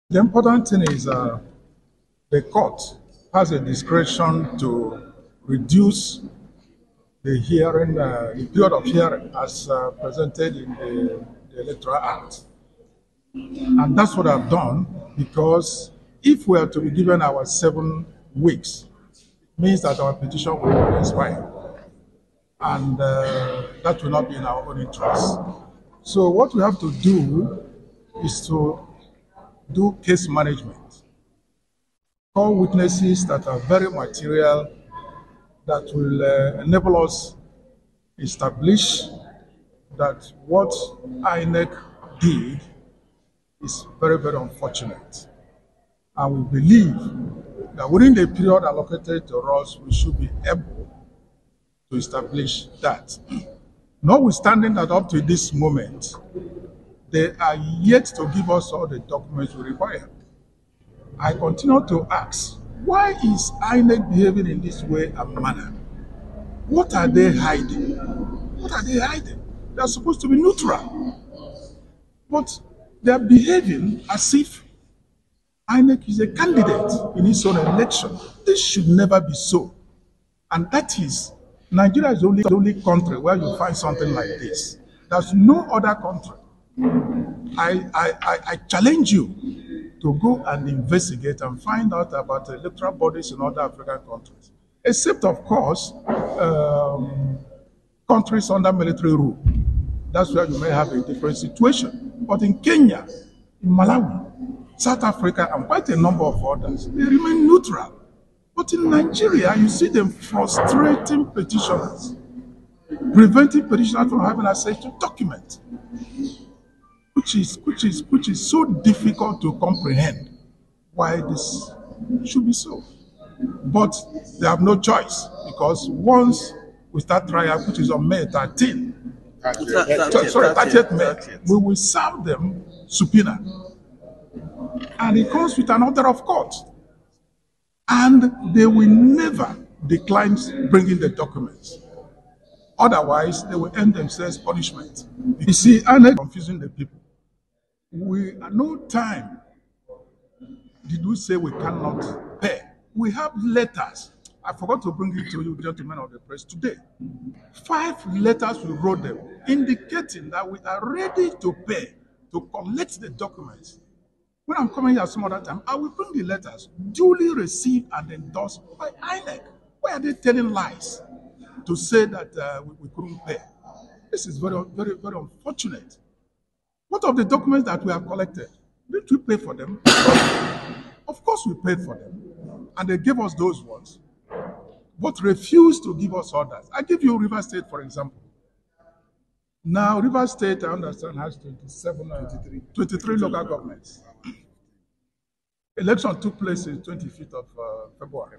The important thing is the court has a discretion to reduce the period of hearing as presented in the Electoral Act. And that's what I've done because if we are to be given our 7 weeks, it means that our petition will not expire. And that will not be in our own interest. So what we have to do is to do case management. Call witnesses that are very material that will enable us establish that what INEC did is very, very unfortunate. And we believe that within the period allocated to us, we should be able to establish that. Notwithstanding that up to this moment, they are yet to give us all the documents we require. I continue to ask, why is INEC behaving in this way and manner? What are they hiding? What are they hiding? They are supposed to be neutral. But they are behaving as if INEC is a candidate in its own election. This should never be so. And that is, Nigeria is the only country where you find something like this. There's no other country. I challenge you to go and investigate and find out about electoral bodies in other African countries, except, of course, countries under military rule. That's where you may have a different situation. But in Kenya, in Malawi, South Africa, and quite a number of others, they remain neutral. But in Nigeria, you see them frustrating petitioners, preventing petitioners from having access to documents, which is so difficult to comprehend why this should be so. But they have no choice because once we start trial, which is on May 13th, 30th May, we will serve them subpoena. And it comes with an order of court. And they will never decline bringing the documents. Otherwise, they will end themselves punishment. You see, INEC confusing the people. We at no time did we say we cannot pay. We have letters. I forgot to bring it to you, gentlemen of the press, today. 5 letters we wrote them, indicating that we are ready to pay, to collect the documents. When I'm coming here some other time, I will bring the letters duly received and endorsed by INEC. Why are they telling lies to say that we couldn't pay? This is very, very, very unfortunate. What of the documents that we have collected? Didn't we pay for them? Of course we paid for them. And they gave us those ones, but refused to give us others. I give you River State, for example. Now, River State, I understand, has 23 local governments. Election took place on 25th of February.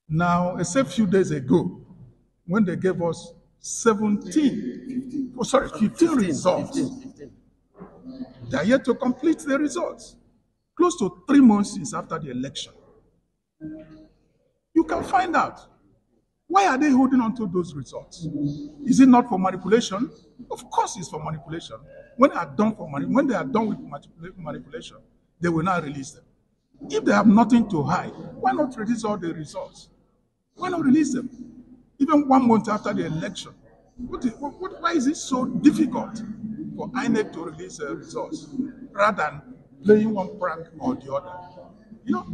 Now, except a few days ago, when they gave us 15 results, they are yet to complete the results. Close to 3 months since after the election. You can find out. Why are they holding on to those results? Is it not for manipulation? Of course it's for manipulation. When they are done with manipulation, they will not release them. If they have nothing to hide, why not release all the results? Why not release them? Even 1 month after the election. Why is it so difficult for INEC to release results rather than playing one prank or the other? You know,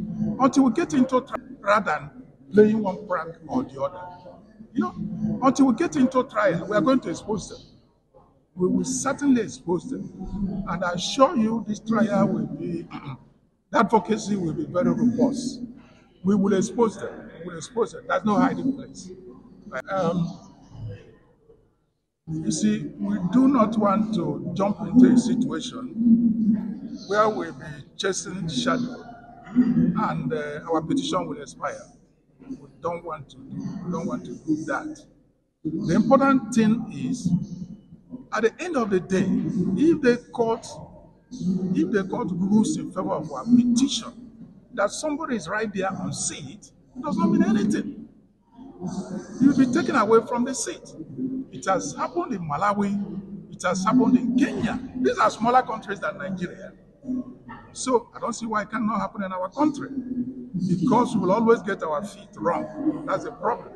until we get into trial, rather than playing one prank or the other. You know, until we get into trial, we are going to expose them. We will certainly expose them. And I assure you this trial will be, the advocacy will be very robust. We will expose them. We will expose them. There's no hiding place. You see, we do not want to jump into a situation where we'll be chasing shadow and our petition will expire. We don't want to do that. The important thing is, at the end of the day, if the court rules in favor of our petition, that somebody is right there on seat, it does not mean anything. You'll be taken away from the seat. It has happened in Malawi. It has happened in Kenya. These are smaller countries than Nigeria. So I don't see why it cannot happen in our country, because we will always get our feet wrong. That's the problem.